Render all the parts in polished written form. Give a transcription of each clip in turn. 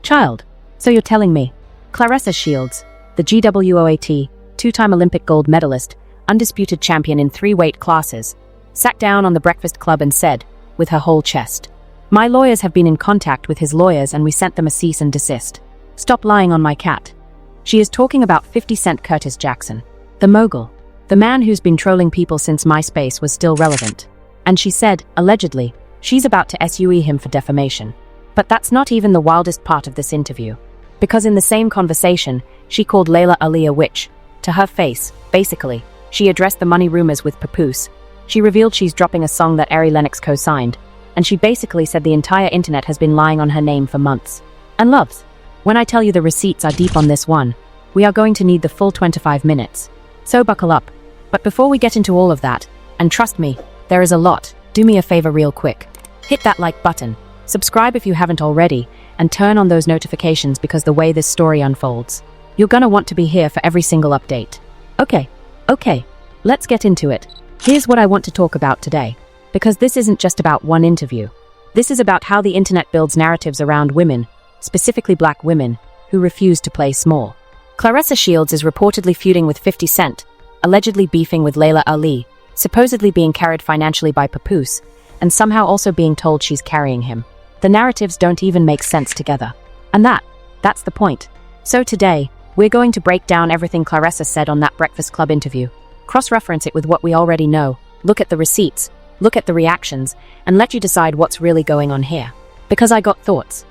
Child. So you're telling me. Claressa Shields, the GWOAT, two-time Olympic gold medalist, undisputed champion in 3 weight classes, sat down on the Breakfast Club and said, with her whole chest, "My lawyers have been in contact with his lawyers and we sent them a cease and desist. Stop lying on my cat." She is talking about 50 Cent Curtis Jackson, the mogul, the man who's been trolling people since MySpace was still relevant. And she said, allegedly, she's about to sue him for defamation. But that's not even the wildest part of this interview. Because in the same conversation, she called Laila Ali a witch. To her face, basically, she addressed the money rumors with Papoose. She revealed she's dropping a song that Ari Lennox co-signed. And she basically said the entire internet has been lying on her name for months. And loves, when I tell you the receipts are deep on this one, we are going to need the full 25 minutes. So buckle up. But before we get into all of that, and trust me, there is a lot, do me a favor real quick. Hit that like button, subscribe if you haven't already, and turn on those notifications because the way this story unfolds, you're gonna want to be here for every single update. Okay, let's get into it. Here's what I want to talk about today. Because this isn't just about one interview. This is about how the internet builds narratives around women, specifically black women, who refuse to play small. Claressa Shields is reportedly feuding with 50 Cent, allegedly beefing with Laila Ali, supposedly being carried financially by Papoose, and somehow also being told she's carrying him. The narratives don't even make sense together. And that's the point. So today, we're going to break down everything Claressa said on that Breakfast Club interview, cross-reference it with what we already know, look at the receipts, look at the reactions, and let you decide what's really going on here. Because I got thoughts.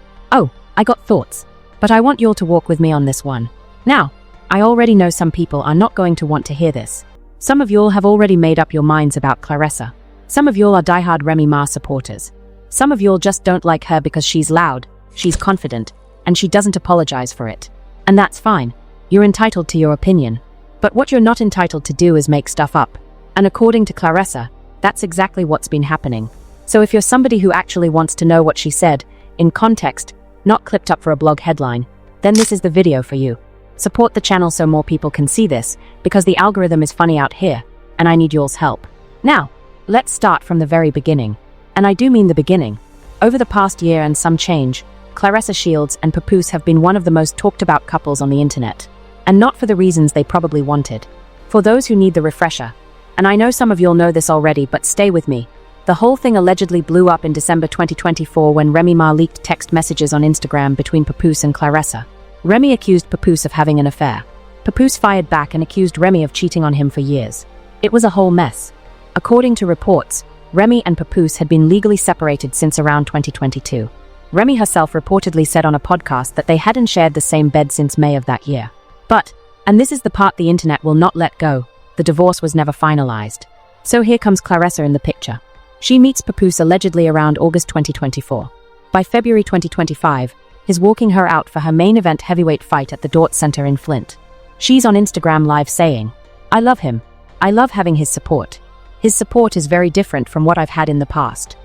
I got thoughts. But I want you all to walk with me on this one. Now, I already know some people are not going to want to hear this. Some of y'all have already made up your minds about Claressa. Some of y'all are diehard Remy Ma supporters. Some of y'all just don't like her because she's loud, she's confident, and she doesn't apologize for it. And that's fine. You're entitled to your opinion. But what you're not entitled to do is make stuff up. And according to Claressa, that's exactly what's been happening. So if you're somebody who actually wants to know what she said, in context, not clipped up for a blog headline, then this is the video for you. Support the channel so more people can see this, because the algorithm is funny out here, and I need y'all's help. Now, let's start from the very beginning. And I do mean the beginning. Over the past year and some change, Claressa Shields and Papoose have been one of the most talked about couples on the internet. And not for the reasons they probably wanted. For those who need the refresher, and I know some of y'all know this already, but stay with me. The whole thing allegedly blew up in December 2024 when Remy Ma leaked text messages on Instagram between Papoose and Claressa. Remy accused Papoose of having an affair. Papoose fired back and accused Remy of cheating on him for years. It was a whole mess. According to reports, Remy and Papoose had been legally separated since around 2022. Remy herself reportedly said on a podcast that they hadn't shared the same bed since May of that year. But, and this is the part the internet will not let go, the divorce was never finalized. So here comes Claressa in the picture. She meets Papoose allegedly around August 2024. By February 2025, he's walking her out for her main event heavyweight fight at the GWOAT Center in Flint. She's on Instagram Live saying, "I love him. I love having his support. His support is very different from what I've had in the past."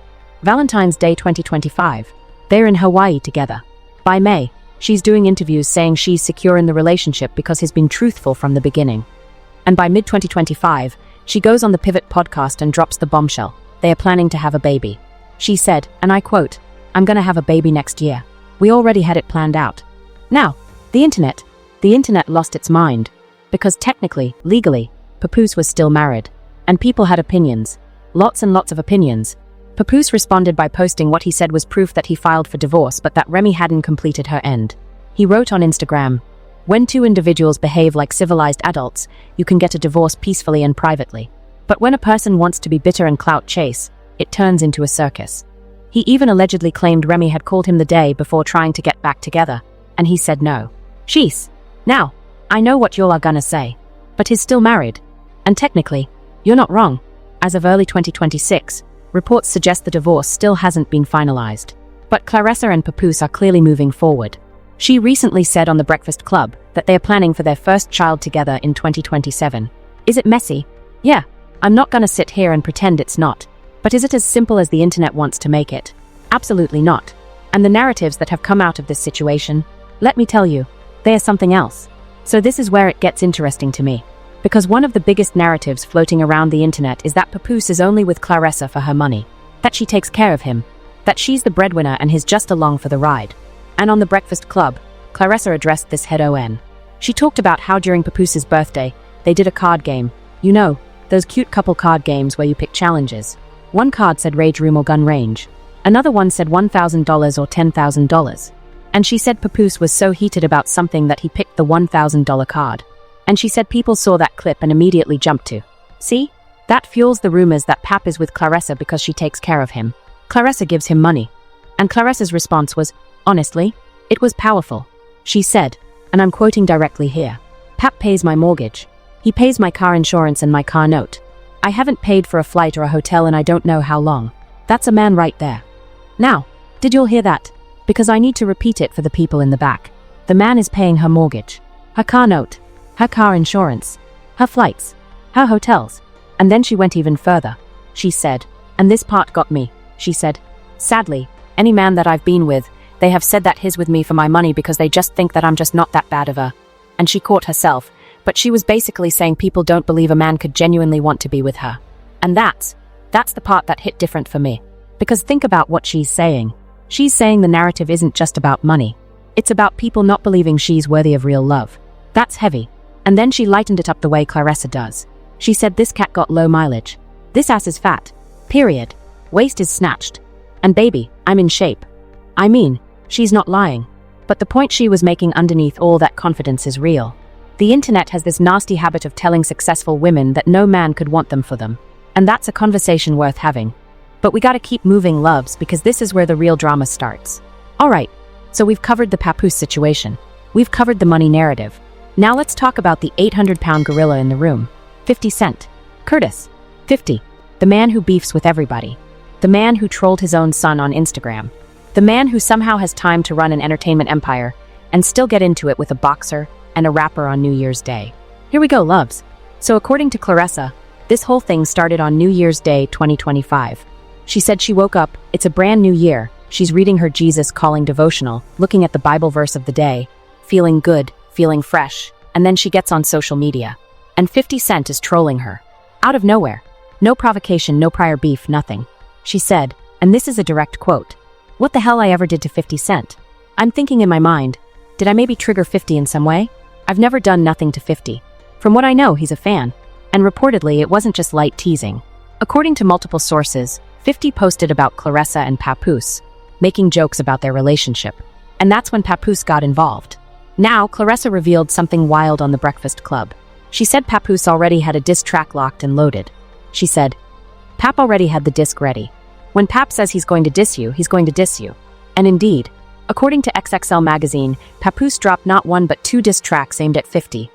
Valentine's Day 2025. They're in Hawaii together. By May, she's doing interviews saying she's secure in the relationship because he's been truthful from the beginning. And by mid-2025, she goes on the Pivot podcast and drops the bombshell. They are planning to have a baby. She said, and I quote, "I'm gonna have a baby next year. We already had it planned out." Now, the internet lost its mind. Because technically, legally, Papoose was still married. And people had opinions. Lots and lots of opinions. Papoose responded by posting what he said was proof that he filed for divorce but that Remy hadn't completed her end. He wrote on Instagram, "When two individuals behave like civilized adults, you can get a divorce peacefully and privately. But when a person wants to be bitter and clout chase, it turns into a circus." He even allegedly claimed Remy had called him the day before trying to get back together, and he said no. Sheesh. Now, I know what y'all are gonna say, but he's still married. And technically, you're not wrong. As of early 2026, reports suggest the divorce still hasn't been finalized. But Claressa and Papoose are clearly moving forward. She recently said on the Breakfast Club that they are planning for their first child together in 2027. Is it messy? Yeah, I'm not gonna sit here and pretend it's not. But is it as simple as the internet wants to make it? Absolutely not. And the narratives that have come out of this situation, let me tell you, they are something else. So this is where it gets interesting to me. Because one of the biggest narratives floating around the internet is that Papoose is only with Claressa for her money. That she takes care of him. That she's the breadwinner and he's just along for the ride. And on the Breakfast Club, Claressa addressed this head-on. She talked about how during Papoose's birthday, they did a card game. You know, those cute couple card games where you pick challenges. One card said rage room or gun range. Another one said $1,000 or $10,000. And she said Papoose was so heated about something that he picked the $1,000 card. And she said people saw that clip and immediately jumped to. See? That fuels the rumors that Pap is with Claressa because she takes care of him. Claressa gives him money. And Claressa's response was, honestly, it was powerful. She said, and I'm quoting directly here, Pap pays my mortgage. He pays my car insurance and my car note. I haven't paid for a flight or a hotel and I don't know how long. That's a man right there. Now, did you all hear that? Because I need to repeat it for the people in the back. The man is paying her mortgage, her car note, her car insurance, her flights, her hotels. And then she went even further. She said, and this part got me, she said, sadly, any man that I've been with, they have said that he's with me for my money because they just think that I'm just not that bad of a. And she caught herself, but she was basically saying people don't believe a man could genuinely want to be with her. And that's the part that hit different for me. Because think about what she's saying. She's saying the narrative isn't just about money. It's about people not believing she's worthy of real love. That's heavy. And then she lightened it up the way Claressa does. She said this cat got low mileage. This ass is fat. Period. Waist is snatched. And baby, I'm in shape. I mean, she's not lying. But the point she was making underneath all that confidence is real. The internet has this nasty habit of telling successful women that no man could want them for them. And that's a conversation worth having. But we gotta keep moving, loves, because this is where the real drama starts. Alright, so we've covered the Papoose situation. We've covered the money narrative. Now let's talk about the 800-pound gorilla in the room. 50 Cent. Curtis. 50. The man who beefs with everybody. The man who trolled his own son on Instagram. The man who somehow has time to run an entertainment empire and still get into it with a boxer and a rapper on New Year's Day. Here we go, loves. So according to Claressa, this whole thing started on New Year's Day 2025. She said she woke up, it's a brand new year, she's reading her Jesus Calling devotional, looking at the Bible verse of the day, feeling good, feeling fresh, and then she gets on social media. And 50 Cent is trolling her. Out of nowhere. No provocation, no prior beef, nothing. She said, and this is a direct quote, "What the hell I ever did to 50 Cent? I'm thinking in my mind, did I maybe trigger 50 in some way? I've never done nothing to 50. From what I know, he's a fan. And reportedly, it wasn't just light teasing. According to multiple sources, 50 posted about Claressa and Papoose, making jokes about their relationship. And that's when Papoose got involved. Now, Claressa revealed something wild on the Breakfast Club. She said Papoose already had a diss track locked and loaded. She said, Pap already had the disc ready. When Pap says he's going to diss you, he's going to diss you. And indeed, according to XXL magazine, Papoose dropped not one but two diss tracks aimed at 50.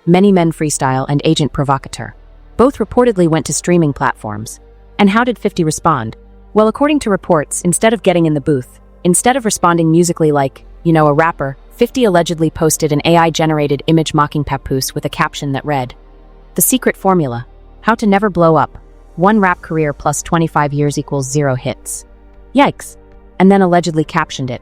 Many Men Freestyle and Agent Provocateur. Both reportedly went to streaming platforms. And how did 50 respond? Well, according to reports, instead of getting in the booth, instead of responding musically like, a rapper, 50 allegedly posted an AI-generated image mocking Papoose with a caption that read, "The secret formula, how to never blow up. One rap career plus 25 years equals 0 hits. Yikes." And then allegedly captioned it,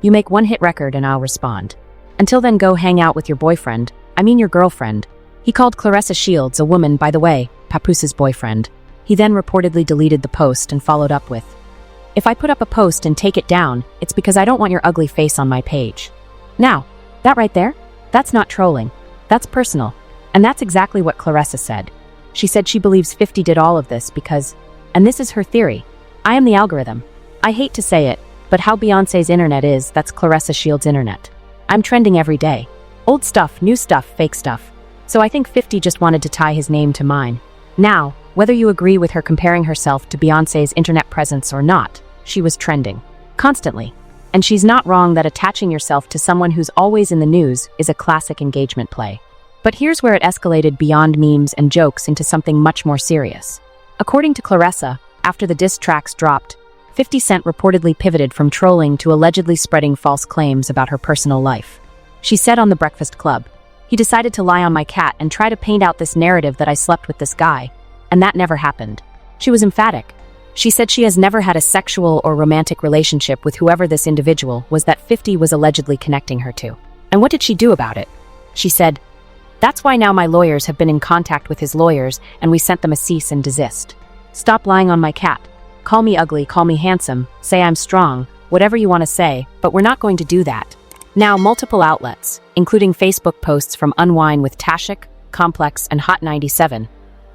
"You make one hit record and I'll respond. Until then, go hang out with your boyfriend. I mean your girlfriend." He called Claressa Shields a woman, by the way, Papoose's boyfriend. He then reportedly deleted the post and followed up with, "If I put up a post and take it down, it's because I don't want your ugly face on my page." Now, that right there, that's not trolling. That's personal. And that's exactly what Claressa said. She said she believes 50 did all of this because, and this is her theory, I am the algorithm. I hate to say it, but how Beyoncé's internet is, that's Claressa Shields' internet. I'm trending every day. Old stuff, new stuff, fake stuff. So I think 50 just wanted to tie his name to mine. Now, whether you agree with her comparing herself to Beyoncé's internet presence or not, she was trending. Constantly. And she's not wrong that attaching yourself to someone who's always in the news is a classic engagement play. But here's where it escalated beyond memes and jokes into something much more serious. According to Claressa, after the diss tracks dropped, 50 Cent reportedly pivoted from trolling to allegedly spreading false claims about her personal life. She said on the Breakfast Club, "He decided to lie on my cat and try to paint out this narrative that I slept with this guy, and that never happened." She was emphatic. She said she has never had a sexual or romantic relationship with whoever this individual was that 50 was allegedly connecting her to. And what did she do about it? She said, "That's why now my lawyers have been in contact with his lawyers and we sent them a cease and desist. Stop lying on my cat. Call me ugly, call me handsome, say I'm strong, whatever you want to say, but we're not going to do that. Now, multiple outlets, including Facebook posts from Unwind with Tashik, Complex, and Hot 97,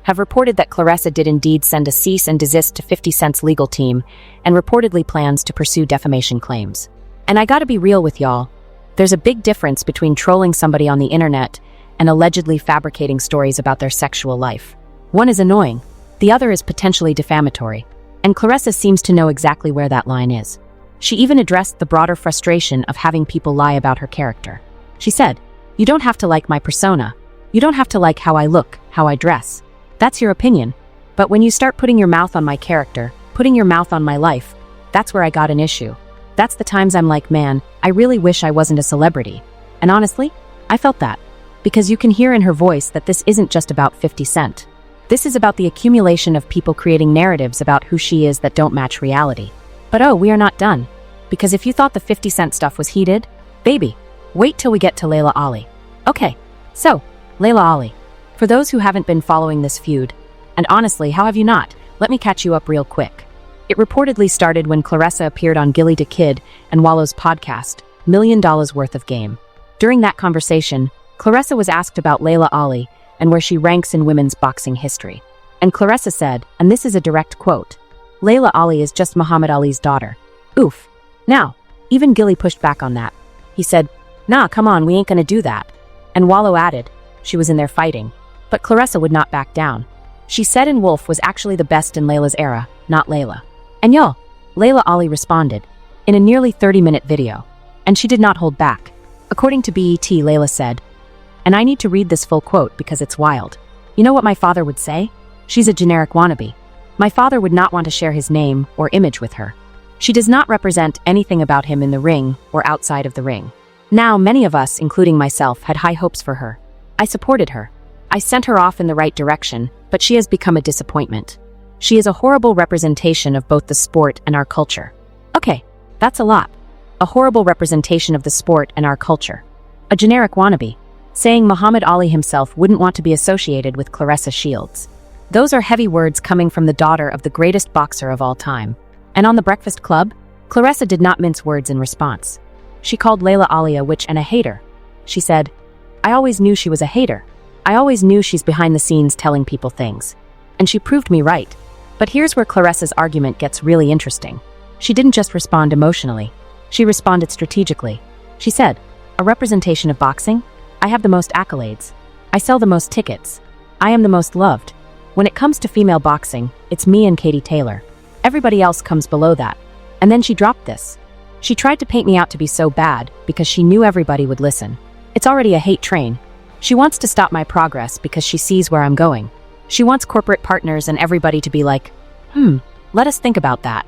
have reported that Claressa did indeed send a cease and desist to 50 Cent's legal team and reportedly plans to pursue defamation claims. And I gotta be real with y'all. There's a big difference between trolling somebody on the internet and allegedly fabricating stories about their sexual life. One is annoying, the other is potentially defamatory, and Claressa seems to know exactly where that line is. She even addressed the broader frustration of having people lie about her character. She said, "You don't have to like my persona. You don't have to like how I look, how I dress. That's your opinion. But when you start putting your mouth on my character, putting your mouth on my life, that's where I got an issue. That's the times I'm like, man, I really wish I wasn't a celebrity." And honestly, I felt that. Because you can hear in her voice that this isn't just about 50 Cent. This is about the accumulation of people creating narratives about who she is that don't match reality. But oh, we are not done. Because if you thought the 50 Cent stuff was heated, baby, wait till we get to Laila Ali. Okay, so, Laila Ali. For those who haven't been following this feud, and honestly, how have you not? Let me catch you up real quick. It reportedly started when Claressa appeared on Gilly the Kid and Wallow's podcast, $1 Million Worth of Game. During that conversation, Claressa was asked about Laila Ali and where she ranks in women's boxing history. And Claressa said, and this is a direct quote, "Laila Ali is just Muhammad Ali's daughter." Oof. Now, even Gilly pushed back on that. He said, "Nah, come on, we ain't gonna do that." And Wallow added, "She was in there fighting." But Claressa would not back down. She said in Wolf was actually the best in Layla's era, not Laila. And y'all, Laila Ali responded, in a nearly 30-minute video. And she did not hold back. According to BET, Laila said, and I need to read this full quote because it's wild. "You know what my father would say? She's a generic wannabe. My father would not want to share his name or image with her. She does not represent anything about him in the ring or outside of the ring." Now, many of us, including myself, had high hopes for her. I supported her. I sent her off in the right direction, but she has become a disappointment. She is a horrible representation of both the sport and our culture. Okay, that's a lot. A horrible representation of the sport and our culture. A generic wannabe. Saying Muhammad Ali himself wouldn't want to be associated with Claressa Shields. Those are heavy words coming from the daughter of the greatest boxer of all time. And on The Breakfast Club, Claressa did not mince words in response. She called Laila Ali a witch and a hater. She said, "I always knew she was a hater. I always knew she's behind the scenes telling people things. And she proved me right." But here's where Claressa's argument gets really interesting. She didn't just respond emotionally. She responded strategically. She said, "A representation of boxing? I have the most accolades. I sell the most tickets. I am the most loved. When it comes to female boxing, it's me and Katie Taylor. Everybody else comes below that." And then she dropped this. She tried to paint me out to be so bad because she knew everybody would listen. It's already a hate train. She wants to stop my progress because she sees where I'm going. She wants corporate partners and everybody to be like, let us think about that.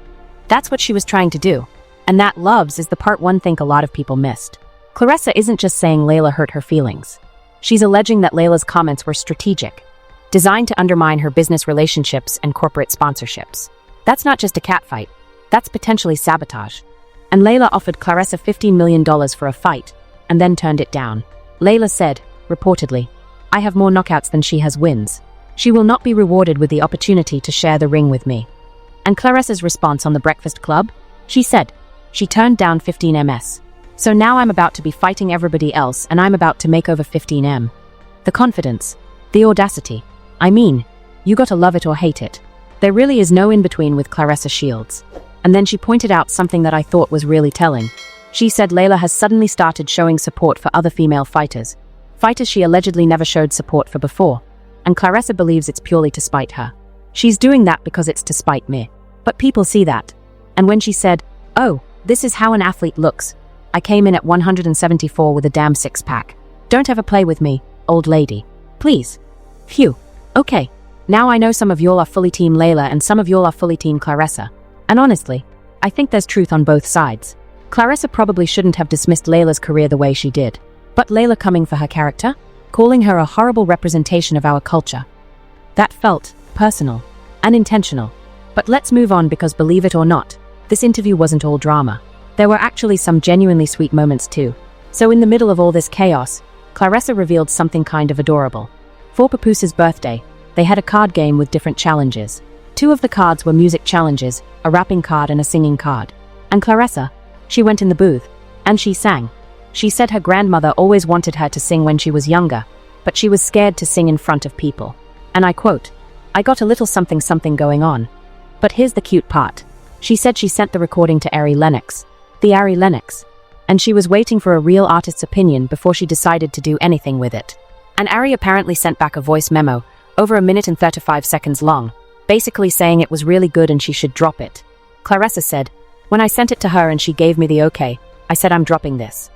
That's what she was trying to do. And that loves is the part one think a lot of people missed. Claressa isn't just saying Laila hurt her feelings. She's alleging that Laila's comments were strategic, designed to undermine her business relationships and corporate sponsorships. That's not just a catfight. That's potentially sabotage. And Laila offered Claressa $15 million for a fight, and then turned it down. Laila said, reportedly, "I have more knockouts than she has wins. She will not be rewarded with the opportunity to share the ring with me." And Claressa's response on The Breakfast Club? She said, she turned down 15 MS. So now I'm about to be fighting everybody else and I'm about to make over 15M. The confidence. The audacity. I mean, you gotta love it or hate it. There really is no in-between with Claressa Shields. And then she pointed out something that I thought was really telling. She said Laila has suddenly started showing support for other female fighters. Fighters she allegedly never showed support for before. And Claressa believes it's purely to spite her. She's doing that because it's to spite me. But people see that. And when she said, "Oh, this is how an athlete looks. I came in at 174 with a damn six-pack. Don't ever play with me, old lady. Please." Phew. Okay. Now I know some of y'all are fully team Laila and some of y'all are fully team Claressa. And honestly, I think there's truth on both sides. Claressa probably shouldn't have dismissed Laila's career the way she did. But Laila coming for her character? Calling her a horrible representation of our culture. That felt personal and intentional. But let's move on because believe it or not, this interview wasn't all drama. There were actually some genuinely sweet moments too. So in the middle of all this chaos, Claressa revealed something kind of adorable. For Papoose's birthday, they had a card game with different challenges. 2 of the cards were music challenges, a rapping card and a singing card. And Claressa, She went in the booth, and she sang. She said her grandmother always wanted her to sing when she was younger, but she was scared to sing in front of people. And I quote, "I got a little something something going on." But here's the cute part. She said she sent the recording to Ari Lennox, the Ari Lennox, and she was waiting for a real artist's opinion before she decided to do anything with it. And Ari apparently sent back a voice memo, over 1 minute and 35 seconds long, basically saying it was really good and she should drop it. Claressa said, "When I sent it to her and she gave me the okay, I said I'm dropping this."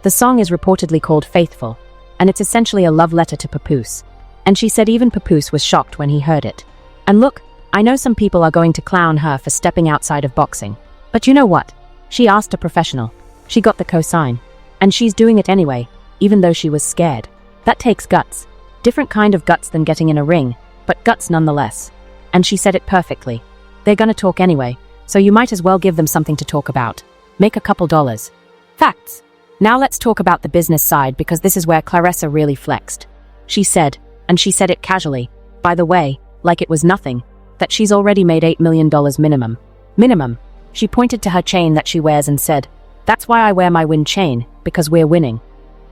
The song is reportedly called Faithful, and it's essentially a love letter to Papoose. And she said even Papoose was shocked when he heard it. And look, I know some people are going to clown her for stepping outside of boxing. But you know what? She asked a professional. She got the cosign. And she's doing it anyway, even though she was scared. That takes guts. Different kind of guts than getting in a ring, but guts nonetheless. And she said it perfectly. They're gonna talk anyway, so you might as well give them something to talk about. Make a couple dollars. Facts. Now let's talk about the business side because this is where Claressa really flexed. She said, and she said it casually, by the way, like it was nothing, that she's already made $8 million minimum. Minimum. She pointed to her chain that she wears and said, "That's why I wear my win chain, because we're winning."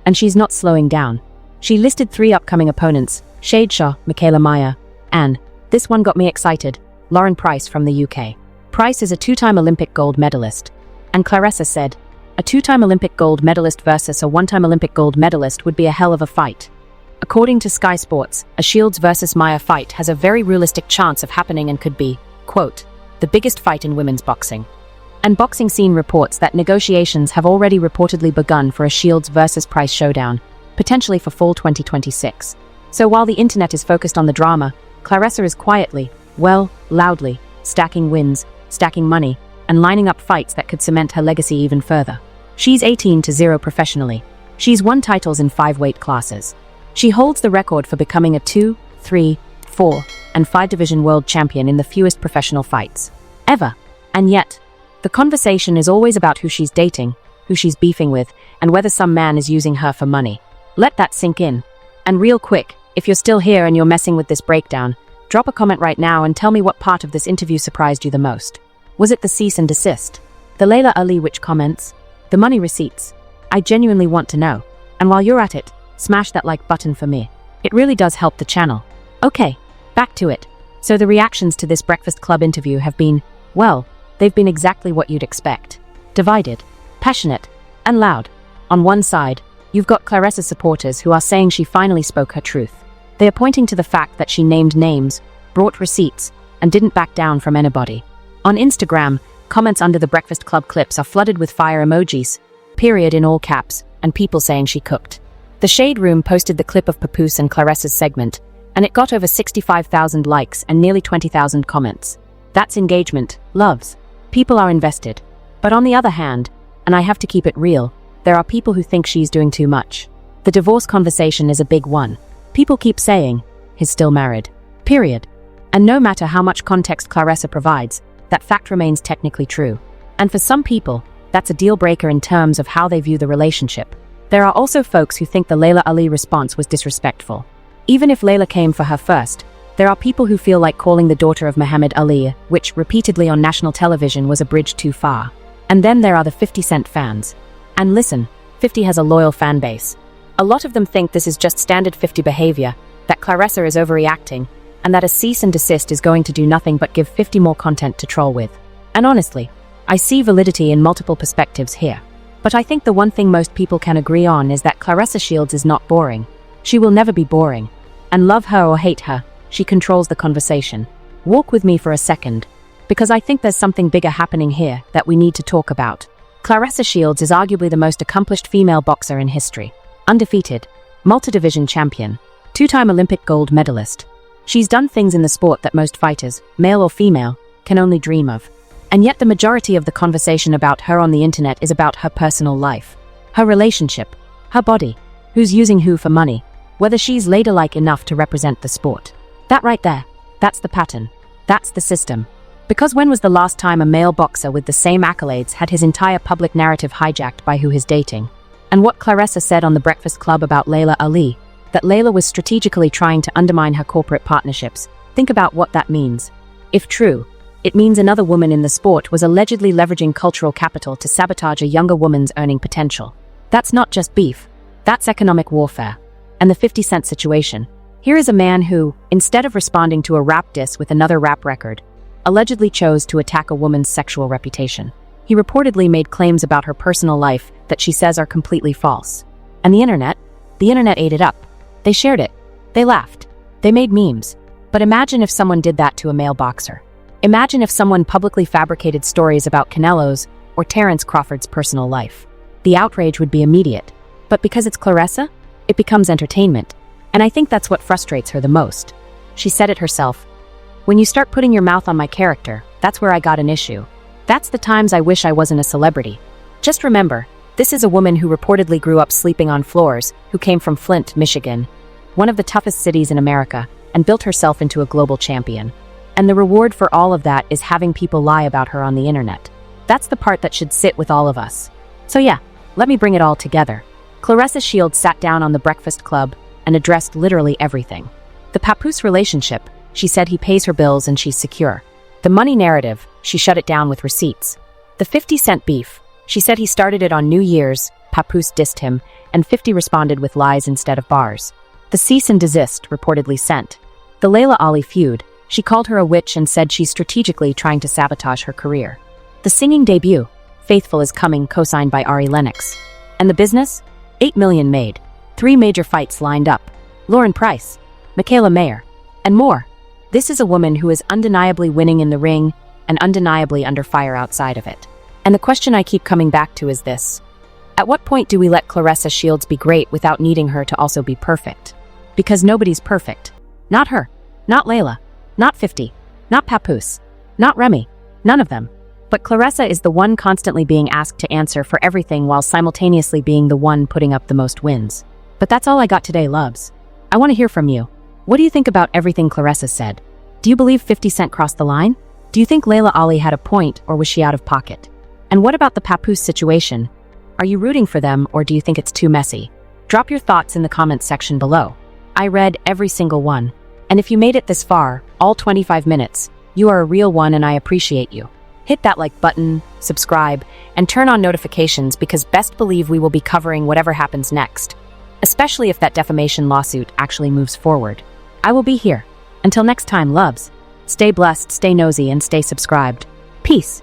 And she's not slowing down. She listed 3 upcoming opponents, Shadeshaw, Michaela Meyer, and, this one got me excited, Lauren Price from the UK. Price is a 2-time Olympic gold medalist. And Claressa said, a 2-time Olympic gold medalist versus a 1-time Olympic gold medalist would be a hell of a fight. According to Sky Sports, a Shields versus Meyer fight has a very realistic chance of happening and could be, quote, the biggest fight in women's boxing. And Boxing Scene reports that negotiations have already reportedly begun for a Shields versus Price showdown, potentially for fall 2026. So while the internet is focused on the drama, Claressa is quietly, well, loudly, stacking wins, stacking money, and lining up fights that could cement her legacy even further. She's 18-0 professionally. She's won titles in 5 weight classes. She holds the record for becoming a 2, 3, 4, and 5 division world champion in the fewest professional fights ever. And yet, the conversation is always about who she's dating, who she's beefing with, and whether some man is using her for money. Let that sink in. And real quick, if you're still here and you're messing with this breakdown, drop a comment right now and tell me what part of this interview surprised you the most. Was it the cease and desist? The Laila Ali witch comments? The money receipts? I genuinely want to know. And while you're at it, smash that like button for me. It really does help the channel. Okay, back to it. So the reactions to this Breakfast Club interview have been, well, they've been exactly what you'd expect. Divided, passionate, and loud. On one side, you've got Claressa's supporters who are saying she finally spoke her truth. They are pointing to the fact that she named names, brought receipts, and didn't back down from anybody. On Instagram, comments under the Breakfast Club clips are flooded with fire emojis, period in all caps, and people saying she cooked. The Shade Room posted the clip of Papoose and Claressa's segment, and it got over 65,000 likes and nearly 20,000 comments. That's engagement, loves. People are invested. But on the other hand, and I have to keep it real, there are people who think she's doing too much. The divorce conversation is a big one. People keep saying, he's still married. Period. And no matter how much context Claressa provides, that fact remains technically true. And for some people, that's a deal breaker in terms of how they view the relationship. There are also folks who think the Laila Ali response was disrespectful. Even if Laila came for her first, there are people who feel like calling the daughter of Muhammad Ali, which repeatedly on national television was a bridge too far. And then there are the 50 Cent fans. And listen, 50 has a loyal fan base. A lot of them think this is just standard 50 behavior, that Claressa is overreacting, and that a cease and desist is going to do nothing but give 50 more content to troll with. And honestly, I see validity in multiple perspectives here. But I think the one thing most people can agree on is that Claressa Shields is not boring. She will never be boring. And love her or hate her, she controls the conversation. Walk with me for a second, because I think there's something bigger happening here that we need to talk about. Claressa Shields is arguably the most accomplished female boxer in history. Undefeated, multi-division champion, 2-time Olympic gold medalist. She's done things in the sport that most fighters, male or female, can only dream of. And yet the majority of the conversation about her on the internet is about her personal life, her relationship, her body, who's using who for money, whether she's ladylike enough to represent the sport. That right there, that's the pattern. That's the system. Because when was the last time a male boxer with the same accolades had his entire public narrative hijacked by who he's dating? And what Claressa said on the Breakfast Club about Laila Ali, that Laila was strategically trying to undermine her corporate partnerships, think about what that means. If true, It means another woman in the sport was allegedly leveraging cultural capital to sabotage a younger woman's earning potential. That's not just beef. That's economic warfare. And the 50 Cent situation. Here is a man who, instead of responding to a rap diss with another rap record, allegedly chose to attack a woman's sexual reputation. He reportedly made claims about her personal life that she says are completely false. And the internet ate it up. They shared it. They laughed. They made memes. But imagine if someone did that to a male boxer. Imagine if someone publicly fabricated stories about Canelo's or Terrence Crawford's personal life. The outrage would be immediate. But because it's Claressa, it becomes entertainment. And I think that's what frustrates her the most. She said it herself. When you start putting your mouth on my character, that's where I got an issue. That's the times I wish I wasn't a celebrity. Just remember, this is a woman who reportedly grew up sleeping on floors, who came from Flint, Michigan, one of the toughest cities in America, and built herself into a global champion. And the reward for all of that is having people lie about her on the internet. That's the part that should sit with all of us. So yeah, let me bring it all together. Claressa Shields sat down on the Breakfast Club and addressed literally everything. The Papoose relationship, she said he pays her bills and she's secure. The money narrative, she shut it down with receipts. The 50 Cent beef, she said he started it on New Year's, Papoose dissed him, and 50 responded with lies instead of bars. The cease and desist reportedly sent. The Laila Ali feud, she called her a witch and said she's strategically trying to sabotage her career. The singing debut, Faithful is Coming, co-signed by Ari Lennox. And the business? 8 million made. 3 major fights lined up. Lauren Price, Michaela Mayer, and more. This is a woman who is undeniably winning in the ring and undeniably under fire outside of it. And the question I keep coming back to is this. At what point do we let Claressa Shields be great without needing her to also be perfect? Because nobody's perfect. Not her. Not Laila. Not 50. Not Papoose. Not Remy. None of them. But Claressa is the one constantly being asked to answer for everything while simultaneously being the one putting up the most wins. But that's all I got today, loves. I want to hear from you. What do you think about everything Claressa said? Do you believe 50 Cent crossed the line? Do you think Laila Ali had a point, or was she out of pocket? And what about the Papoose situation? Are you rooting for them, or do you think it's too messy? Drop your thoughts in the comments section below. I read every single one. And if you made it this far, all 25 minutes, you are a real one and I appreciate you. Hit that like button, subscribe, and turn on notifications because best believe we will be covering whatever happens next. Especially if that defamation lawsuit actually moves forward. I will be here. Until next time, loves. Stay blessed, stay nosy, and stay subscribed. Peace.